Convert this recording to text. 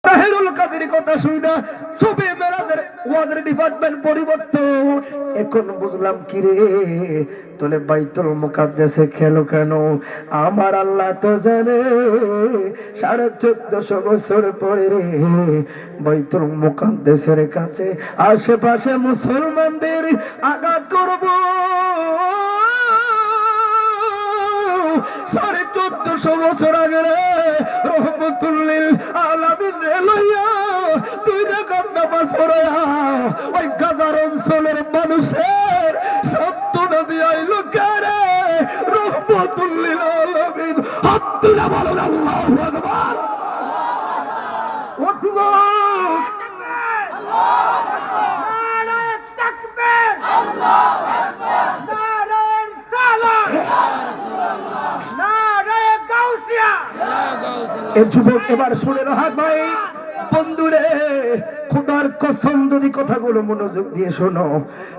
তাহেরুল কাদের কথা শুনা সবে মেরাজের ওয়াজের ডিপার্টমেন্ট পরিবর্তন। এখন বুঝলাম কি রে, তোলে বাইতুল মুকাদ্দাসে খেলো কেন? আমার আল্লাহ তো জানে 1450 বছর পরে রে বাইতুল মুকাদ্দাসের কাছে আশেপাশে মুসলমানদের আঘাত করব। 1450 বছর আগে রে রহমতুল লিল আলামিন রে লইয়া তুই রাকাত নামাজ পড়া ওই গাজার অঞ্চলের মানুষের সত্য নবী আইলো কারে রহমতুল লিল আলামিন। হাত তুলে বলুন আল্লাহু আকবার। ও যুবক, আল্লাহু আকবার, নারায়ে তাকবীর, আল্লাহু আকবার, নারায়ে রিসালাত, ইয়া রাসূলুল্লাহ, নারায়ে গাউসিয়া, ইয়া গাউসুল্লাহ। এ যুবক এবার শুনে রাখ ভাই বন্ধুরে, খোদার কসম যদি কথাগুলো মনোযোগ দিয়ে শোনো,